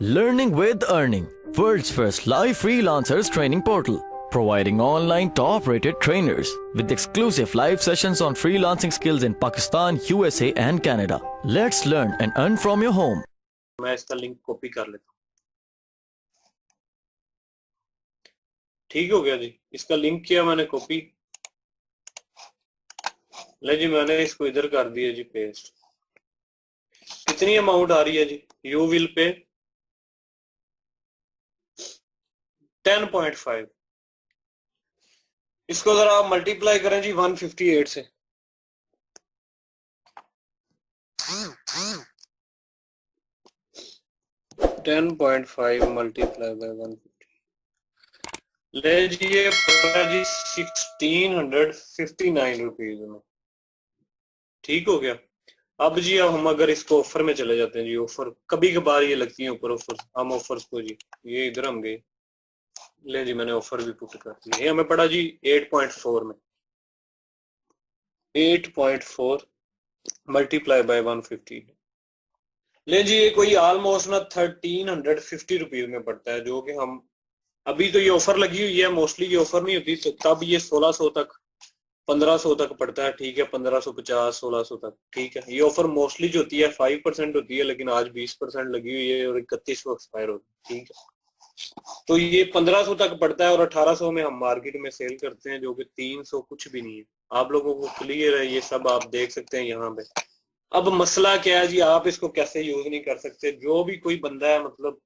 Learning with Earning, world's first live freelancers training portal, providing online top-rated trainers with exclusive live sessions on freelancing skills in Pakistan, USA and Canada. Let's learn and earn from your home. मैं इसका link copy कर लेता हूँ। ठीक हो गया जी, इसका link किया मैंने कॉपी। ले जी, मैंने इसको इधर कर दिया जी पेस्ट। कितनी अमाउंट आ रही है जी? You will pay 10.5। इसको जरा आप मल्टीप्लाई करें जी 158 से। $10.5 मल्टीप्लाई बाय 150 ले जी, ये जी 1659 रुपीज में। ठीक हो गया। अब जी हम अगर इसको ऑफर में चले जाते हैं जी, ऑफर कभी कभार ये लगती है ऊपर ऑफर, हम ऑफर्स को जी ये इधर हम गए। ले जी, मैंने ऑफर भी पुट कर दिया। ये हमें पड़ा जी 8.4 में। 8.4 मल्टीप्लाई बाय 150। ले जी, ये कोई ऑलमोस्ट ना 1350 रुपीज में पड़ता है, जो कि हम अभी तो ये ऑफर लगी हुई है, मोस्टली ये ऑफर नहीं होती तो तब ये 1600 तक 1500 तक पड़ता है। ठीक है, 1550 1600 तक। ठीक है, ये ऑफर मोस्टली जो होती है 5% होती है, लेकिन आज 20% लगी हुई है और 31 को एक्सपायर होती है। ठीक है, तो ये 1500 तक पड़ता है और 1800 में हम मार्केट में सेल करते हैं, जो कि 300 कुछ भी नहीं है। आप लोगों को क्लियर है ये सब, आप देख सकते हैं यहाँ पे। अब मसला क्या है जी, आप इसको कैसे यूज नहीं कर सकते? जो भी कोई बंदा है, मतलब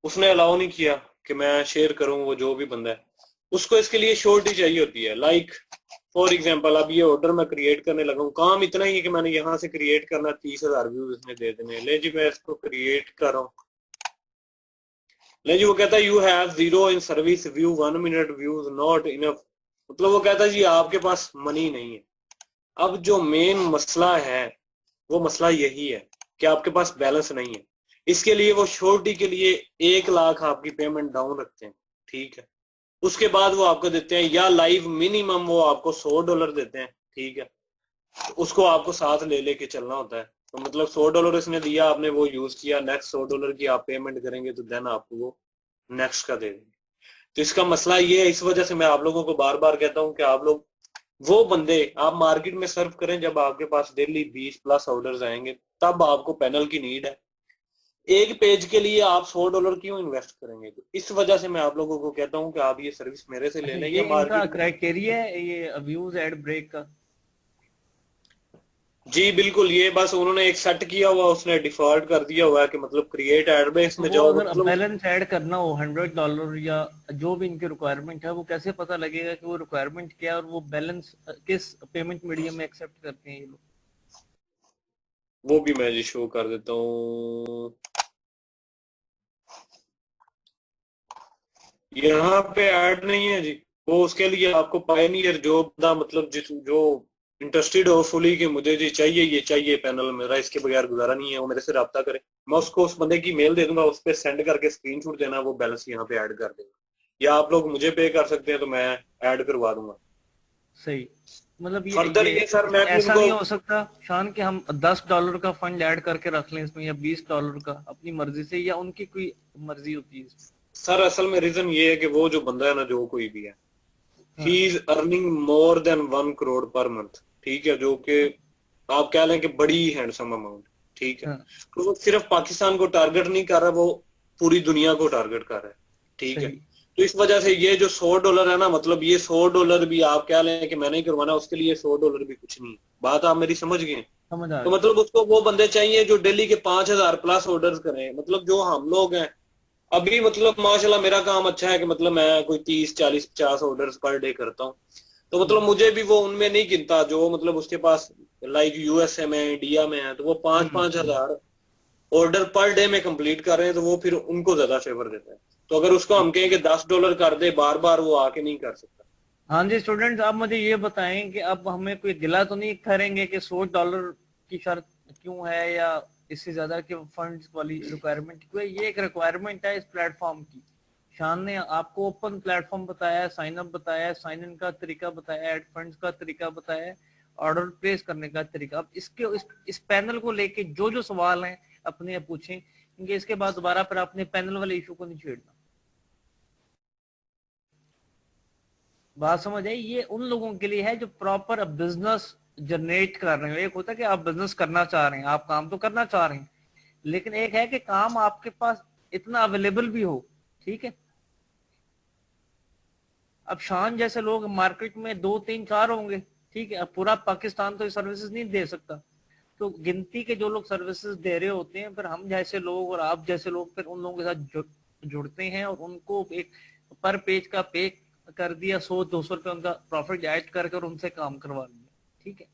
उसने अलाउ नहीं किया कि मैं शेयर करूं, वो जो भी बंदा है उसको इसके लिए श्योरिटी चाहिए होती है। लाइक फॉर एग्जांपल, अब ये ऑर्डर मैं क्रिएट करने लगा हूँ, काम इतना ही है कि मैंने यहाँ से क्रिएट करना, 30,000 व्यूज इसने दे देने। ले जी, मैं इसको क्रिएट कर रहा हूँ। ले जी, वो कहता है you have 0 in service view 1 minute views not enough. मतलब वो कहता है जी आपके पास मनी नहीं है। अब जो मेन मसला है वो मसला यही है कि आपके पास बैलेंस नहीं है। इसके लिए वो श्योरिटी के लिए 1 लाख आपकी पेमेंट डाउन रखते हैं। ठीक है, उसके बाद वो आपको देते हैं, या लाइव मिनिमम वो आपको $100 देते हैं। ठीक है, तो उसको आपको साथ ले लेके चलना होता है। तो मतलब $100 इसने दिया, आपने वो यूज किया, नेक्स्ट $100 की आप पेमेंट करेंगे तो देन आपको वो नेक्स्ट का दे देंगे। तो इसका मसला ये है, इस वजह से मैं आप लोगों को बार बार कहता हूँ कि आप लोग वो बंदे आप मार्केट में सर्व करें जब आपके पास डेली 20+ ऑर्डर्स आएंगे, तब आपको पैनल की नीड है। एक पेज के लिए आप $100 क्यों इन्वेस्ट करेंगे? तो इस वजह से मैं आप लोगों को कहता हूं कि आप ये सर्विस मेरे से ले लें। ये ये इनका मार्केट क्राइटेरिया है ये व्यूज एड ब्रेक का? जी बिल्कुल, ये बस उन्होंने एक सेट किया हुआ, उसने डिफॉल्ट कर दिया हुआ है कि मतलब क्रिएट एड बेस तो में वो जाओ। अगर मतलब बैलेंस ऐड करना हो $100 या जो भी इनकी रिक्वायरमेंट है, वो कैसे पता लगेगा कि वो रिक्वायरमेंट क्या है और वो बैलेंस किस पेमेंट मीडियम में एक्सेप्ट करते हैं ये लोग? वो भी मैं जी शो कर देता हूँ। यहाँ पे ऐड नहीं है जी, वो उसके लिए आपको पायनियर जो बंदा मतलब जो इंटरेस्टेड हो फुली कि मुझे जी चाहिए, ये चाहिए पैनल मेरा, इसके बगैर गुजारा नहीं है, वो मेरे से रब्ता करे। मैं उसको उस बंदे की मेल दे दूंगा, उस पर सेंड करके स्क्रीनशॉट देना, वो बैलेंस यहाँ पे ऐड कर देगा। या आप लोग मुझे पे कर सकते हैं तो मैं ऐड करवा दूंगा। सही, मतलब फर्दर ये ये सर मैं भी ऐसा उनको नहीं हो सकता शान कि हम $10 का फंड ऐड करके रख लें इसमें, या $20 का अपनी मर्जी से, या उनकी कोई मर्जी होती है इसमें? सर असल में रीजन ये है कि वो जो बंदा है ना, जो कोई भी है, ही हाँ, is earning more than 1 crore per month. ठीक है, जो कि आप कह लें कि बड़ी हैंडसम अमाउंट। ठीक है, हाँ, तो वो सिर्फ पाकिस्तान को टारगेट नहीं कर रहा, वो पूरी दुनिया को टारगेट कर रहा है। ठीक है, सही, तो इस वजह से ये जो $100 है ना, मतलब ये $100 भी आप कह लें कि मैंने ही करवाना, उसके लिए $100 भी कुछ नहीं है। बात आप मेरी समझ गए? समझ आ तो गया। मतलब उसको वो बंदे चाहिए जो डेली के 5000+ ऑर्डर करें। मतलब जो हम लोग हैं अभी, मतलब माशाल्लाह मेरा काम अच्छा है कि मतलब मैं कोई 30 40 50 ऑर्डर पर डे करता हूँ। तो मतलब मुझे भी वो उनमें नहीं गिनता जो मतलब उसके पास लाइक यूएसए में इंडिया में है, तो वो 5 5 हजार ऑर्डर पर डे में कंप्लीट कर रहे हैं, तो वो फिर उनको ज्यादा फेवर देता है। तो अगर उसको हम कहें कि $10 कर दे बार बार, वो आके नहीं कर सकता। हाँ जी स्टूडेंट्स, आप मुझे ये बताएं कि अब हमें कोई गिला तो नहीं करेंगे कि $100 की शर्त क्यों है, या इससे ज्यादा के फंड्स वाली रिक्वायरमेंट क्यों है? ये एक रिक्वायरमेंट है इस प्लेटफॉर्म की। शान ने आपको ओपन प्लेटफॉर्म बताया, साइन अप बताया, साइन इन का तरीका बताया, एड फंड्स का तरीका बताया, ऑर्डर प्लेस करने का तरीका। अब इस पैनल को लेके जो जो सवाल हैं अपने पूछें क्योंकि इसके बाद दोबारा फिर आपने पैनल वाले इशू को नहीं छेड़ना। बात समझ आई? ये उन लोगों के लिए है जो प्रॉपर बिजनेस जनरेट कर रहे हो। एक होता है कि आप बिजनेस करना चाह रहे हैं, आप काम तो करना चाह रहे हैं, लेकिन एक है कि काम आपके पास इतना अवेलेबल भी हो। ठीक है, अब शान जैसे लोग मार्केट में 2 3 4 होंगे, ठीक है, अब पूरा पाकिस्तान तो सर्विसेज नहीं दे सकता, तो गिनती के जो लोग सर्विसेज दे रहे होते हैं, फिर हम जैसे लोग और आप जैसे लोग फिर उन लोगों के साथ जुड़ते हैं और उनको एक पर पेज का पे कर दिया, 100-200 रुपये उनका प्रॉफिट ऐड कर उनसे काम करवा लिया। ठीक है,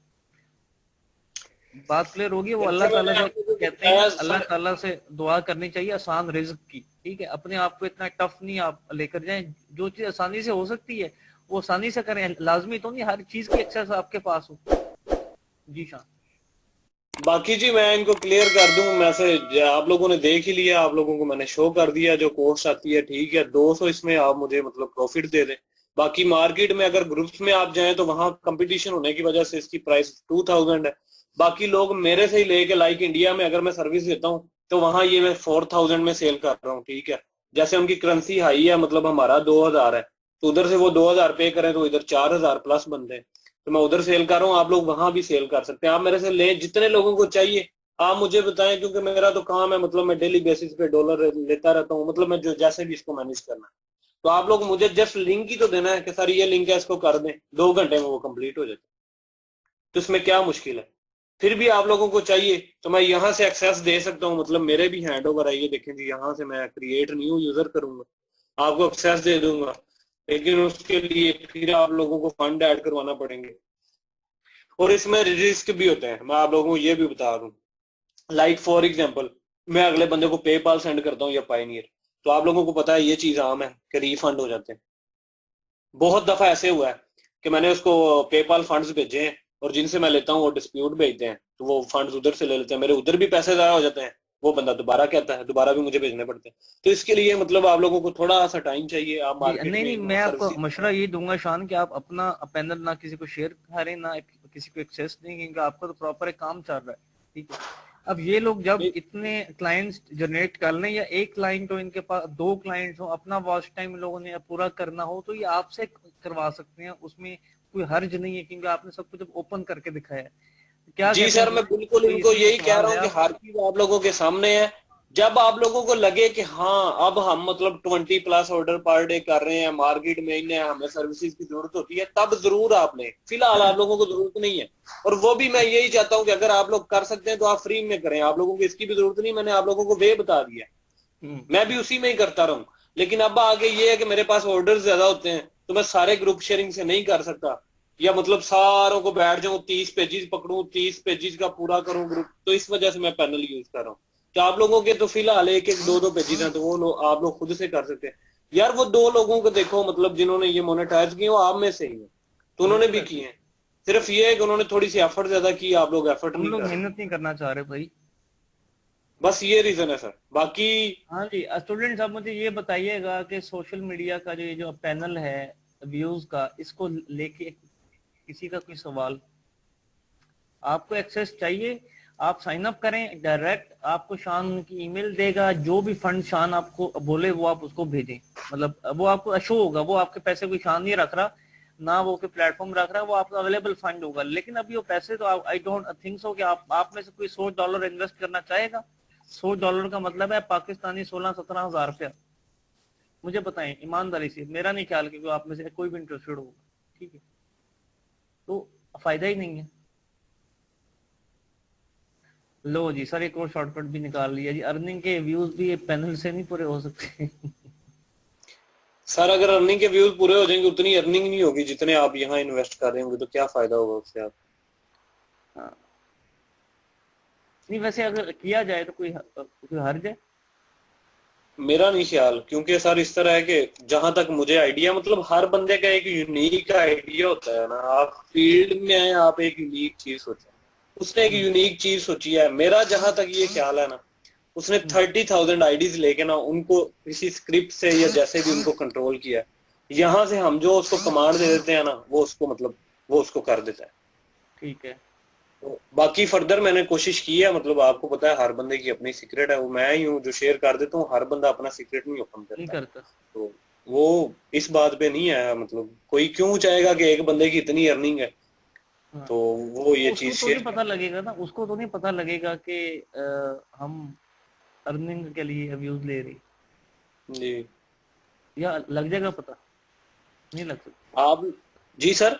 बात क्लियर होगी? वो अल्लाह ताला से कहते हैं, अल्लाह ताला से दुआ करनी चाहिए आसान रिज्क की। ठीक है, अपने आप को इतना टफ नहीं आप लेकर जाएं, जो चीज आसानी से हो सकती है वो आसानी से करें, लाजमी तो नहीं हर चीज की एक्सेस आपके पास हो। जी शान। बाकी जी मैं इनको क्लियर कर दूं मैसेज, आप लोगों ने देख ही लिया, आप लोगों को मैंने शो कर दिया जो कॉस्ट आती है। ठीक है, 200 इसमें आप मुझे मतलब प्रॉफिट दे दें। बाकी मार्केट में अगर ग्रुप्स में आप जाएं तो वहां कंपटीशन होने की वजह से इसकी प्राइस 2000 है। बाकी लोग मेरे से ही लेके लाइक इंडिया में अगर मैं सर्विस देता हूँ तो वहां ये मैं 4000 में सेल कर रहा हूँ। ठीक है, जैसे उनकी करेंसी हाई है, मतलब हमारा 2000 है, तो उधर से वो 2000 पे करें तो इधर 4000 प्लस बनते हैं, तो मैं उधर सेल कर रहा हूँ, आप लोग वहां भी सेल कर सकते हैं। आप मेरे से ले, जितने लोगों को चाहिए आप मुझे बताएं, क्योंकि मेरा तो काम है, मतलब मैं डेली बेसिस पे डॉलर लेता रहता हूँ, मतलब मैं जो जैसे भी इसको मैनेज करना है। तो आप लोग मुझे जस्ट लिंक ही तो देना है कि सर ये लिंक है, इसको कर दें, 2 घंटे में वो कंप्लीट हो जाता है, तो इसमें क्या मुश्किल है। फिर भी आप लोगों को चाहिए तो मैं यहाँ से एक्सेस दे सकता हूँ, मतलब मेरे भी हैंड ओवर है, ये देखें जी, यहाँ से मैं क्रिएट न्यू यूजर करूंगा, आपको एक्सेस दे दूंगा, लेकिन उसके लिए फिर आप लोगों को फंड ऐड करवाना पड़ेंगे और इसमें रिस्क भी होते हैं। मैं आप लोगों को ये भी बता दूं, लाइक फॉर एग्जांपल मैं अगले बंदे को पेपाल सेंड करता हूँ या पायनियर, तो आप लोगों को पता है ये चीज आम है कि रिफंड हो जाते हैं। बहुत दफा ऐसे हुआ है कि मैंने उसको पेपाल फंड्स भेजे हैं और जिनसे मैं लेता हूँ वो डिस्प्यूट भेजते हैं, तो वो फंड्स उधर से ले लेते हैं, मेरे उधर भी पैसे ज़ाया हो जाते हैं, वो बंदा दोबारा कहता है, दोबारा भी मुझे भेजने पड़ते हैं। तो इसके लिए मतलब आप लोगों को थोड़ा सा टाइम चाहिए। आप मार्केट नहीं नहीं, में मैं आपको सर्विस मशवरा ये दूंगा शान कि आप अपना पैनल ना किसी को शेयर करें, ना किसी को एक्सेस दें, क्योंकि आपका तो प्रॉपर एक काम चल रहा है। ठीक है, अब ये लोग जब इतने क्लाइंट्स जनरेट कर लें, या एक क्लाइंट हो इनके पास, 2 क्लाइंट्स हो, अपना वॉच टाइम लोगों ने पूरा करना हो, तो ये आपसे करवा सकते हैं, उसमें कोई हर्ज नहीं है, क्योंकि आपने सब कुछ ओपन करके दिखाया है। क्या जी सर, मैं बिल्कुल इनको यही कह रहा हूँ कि हर चीज आप लोगों के सामने है। जब आप लोगों को लगे कि हाँ अब हम मतलब 20+ ऑर्डर पर डे कर रहे हैं, मार्केट में इन्हें हमें सर्विसेज की जरूरत होती है, तब जरूर आप लें। फिलहाल आप लोगों को जरूरत नहीं है, और वो भी मैं यही चाहता हूँ कि अगर आप लोग कर सकते हैं तो आप फ्री में करें, आप लोगों को इसकी भी जरूरत नहीं। मैंने आप लोगों को वे बता दिया, मैं भी उसी में ही करता रहूं। लेकिन अब आगे ये है कि मेरे पास ऑर्डर ज्यादा होते हैं, तो मैं सारे ग्रुप शेयरिंग से नहीं कर सकता, या मतलब सारों को बैठ जाऊं 30 पेजेस पकड़ूं, 30 पेजेस का पूरा करूं ग्रुप, तो इस वजह से मैं पैनल यूज कर रहा हूँ। तो आप लोगों के तो फिलहाल 1-1 2-2 पेजेस हैं, तो वो आप लोग खुद से कर सकते हैं। यार वो 2 लोगों को देखो, मतलब जिन्होंने ये मोनेटाइज किए वो आप में से ही है, तो उन्होंने भी किए हैं। सिर्फ ये है कि उन्होंने थोड़ी सी एफर्ट ज्यादा की, आप लोग एफर्ट नहीं कर रहे, मेहनत नहीं करना चाह रहे भाई, बस ये रीजन है सर। बाकी हाँ जी स्टूडेंट्स, आप मुझे ये बताइएगा कि सोशल मीडिया का जो पैनल है व्यूज का, इसको लेके किसी का कोई सवाल? आपको एक्सेस चाहिए, आप साइन अप करें डायरेक्ट, आपको शान की ईमेल देगा, जो भी फंड शान आपको बोले वो आप उसको भेजें, मतलब वो आपको शो होगा, वो आपके पैसे कोई शान नहीं रख रहा, ना वो कोई प्लेटफॉर्म रख रहा है, वो आपका अवेलेबल फंड होगा। लेकिन अभी वो पैसे तो आई डोंट थिंक सो कि आप में से कोई $100 इन्वेस्ट करना चाहेगा। $100 का मतलब है पाकिस्तानी 16-17 हजार रुपया। मुझे बताएं ईमानदारी से, मेरा नहीं ख्याल कि आप में से कोई भी इंटरेस्टेड होगा। ठीक है, तो फायदा ही नहीं है। लो जी सर, एक और शॉर्टकट भी निकाल लिया जी, अर्निंग के व्यूज भी ये पैनल से नहीं पूरे हो सकते। सर अगर अर्निंग के व्यूज पूरे हो जाएंगे, उतनी अर्निंग नहीं होगी जितने आप यहाँ इन्वेस्ट कर रहे होंगे, तो क्या फायदा होगा उससे आप? हाँ। नहीं वैसे अगर किया जाए तो कोई हर्ज है? मेरा नहीं ख्याल, क्योंकि सर इस तरह है कि जहां तक मुझे आइडिया, मतलब हर बंदे का एक यूनिक आइडिया होता है ना, आप फील्ड में आए, आप एक यूनिक चीज सोचें, उसने एक यूनिक चीज सोची है। मेरा जहां तक ये ख्याल है ना, उसने 30,000 आईडीज लेके ना उनको किसी स्क्रिप्ट से या जैसे भी उनको कंट्रोल किया, यहाँ से हम जो उसको कमांड दे देते हैं ना, वो उसको मतलब वो उसको कर देता है। ठीक है, तो बाकी फर्दर मैंने कोशिश की है, मतलब आपको पता है हर बंदे की अपनी सीक्रेट है, वो मैं ही हूँ जो शेयर कर देता हूँ, हर बंदा अपना सीक्रेट नहीं ओपन नहीं करता है। करता। तो वो इस बात पे नहीं आया, मतलब कोई क्यों चाहेगा कि एक बंदे की इतनी अर्निंग है, हाँ, तो वो ये उसको चीज तो नहीं शेयर पता लगेगा ना, उसको तो नहीं पता लगेगा कि हम अर्निंग के लिए व्यूज ले रही, जी। या लग जाएगा पता? नहीं लग सकता। आप जी सर।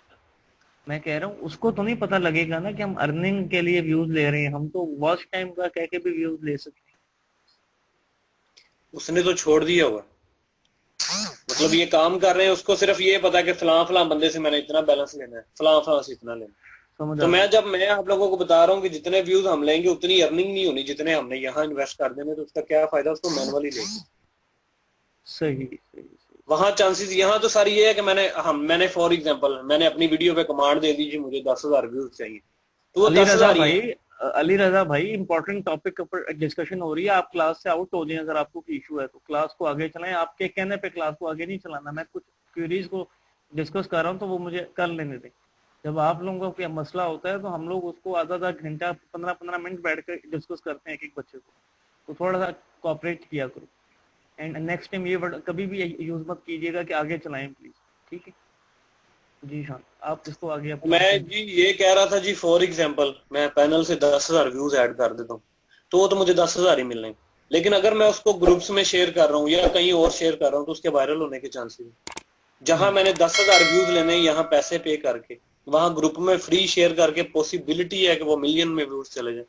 मैं कह रहा हूँ उसको तो नहीं पता लगेगा ना कि हम अर्निंग के लिए व्यूज ले रहे हैं, हम तो वॉच टाइम का कह के भी व्यूज ले सकते हैं। उसने तो छोड़ दिया हुआ, मतलब ये काम कर रहे हैं, उसको सिर्फ ये पता है कि फलां फलां बंदे से मैंने इतना बैलेंस लेना है, फलां फलां से इतना लेना है। समझ तो आ गया। मैं आप लोगों को बता रहा हूँ कि जितने व्यूज हम लेंगे उतनी अर्निंग नहीं होनी, जितने हमने यहाँ इन्वेस्ट कर देने, तो उसका क्या फायदा, उसको मैनुअली लेके। सही सही सही। वहां चांसेस, यहाँ तो सारी ये है कि मैंने फॉर एग्जांपल मैंने अपनी वीडियो पे कमांड दे दी जी मुझे 10,000 व्यूज चाहिए, तो वो अली दस रजा हजार ही भाई, है। अली रजा भाई, इंपॉर्टेंट टॉपिक पर डिस्कशन हो रही है, आप क्लास से आउट हो जाएं, अगर आपको कोई इशू है तो क्लास को आगे चलाएं, आपके कहने पे क्लास को आगे नहीं चलाना, मैं कुछ क्वेरीज को डिस्कस कर रहा हूँ तो वो मुझे कर लेने दें। जब आप लोगों का कोई मसला होता है तो हम लोग उसको आधा आधा घंटा 15-15 मिनट बैठ कर डिस्कस करते हैं एक एक बच्चे को, तो थोड़ा सा कोऑपरेट किया करो। एंड नेक्स्ट टाइम ये वर्ड कभी भी यूज मत कीजिएगा कि आगे चलाएं प्लीज, ठीक है? जी हाँ, आप इसको आगे अपना मैं कंटिन्यू। जी ये कह रहा था जी, फॉर एग्जांपल मैं पैनल से 10,000 व्यूज ऐड कर देता हूँ, तो वो तो मुझे 10,000 ही मिलने हैं। लेकिन अगर मैं उसको ग्रुप्स में शेयर कर रहा हूँ या कहीं और शेयर कर रहा हूँ, तो उसके वायरल होने के चांसेस हैं। जहां मैंने 10,000 व्यूज लेने हैं यहाँ पैसे पे करके, वहां ग्रुप में फ्री शेयर करके पॉसिबिलिटी है कि वो मिलियन में व्यूज चले जाए।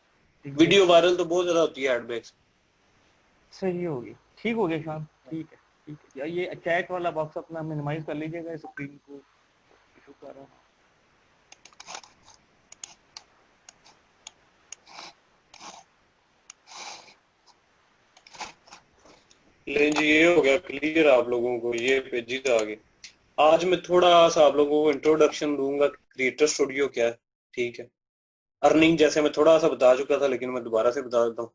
Video exactly. वायरल तो बहुत ज्यादा होती है एडबैक्स। सही हो गया, ठीक हो गया शाम, ठीक है ठीक है। या ये चैट वाला बॉक्स अपना मिनिमाइज कर लीजिएगा, स्क्रीन को इशू कर रहा हूँ। लेकिन जी ये हो गया क्लियर आप लोगों को, ये पेजेस आ गए। आज मैं थोड़ा सा आप लोगों को इंट्रोडक्शन दूंगा क्रिएटर स्टूडियो क्या है, ठीक है। अर्निंग जैसे मैं थोड़ा सा बता चुका था, लेकिन मैं दोबारा से बता देता हूँ।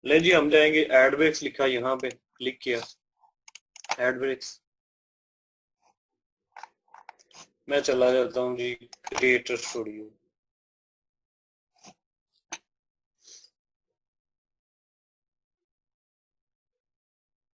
ले जी हम जाएंगे एडब्रेक्स, लिखा यहाँ पे क्लिक किया, एडब्रेक्स। मैं चला जाता हूँ जी क्रिएटर स्टूडियो।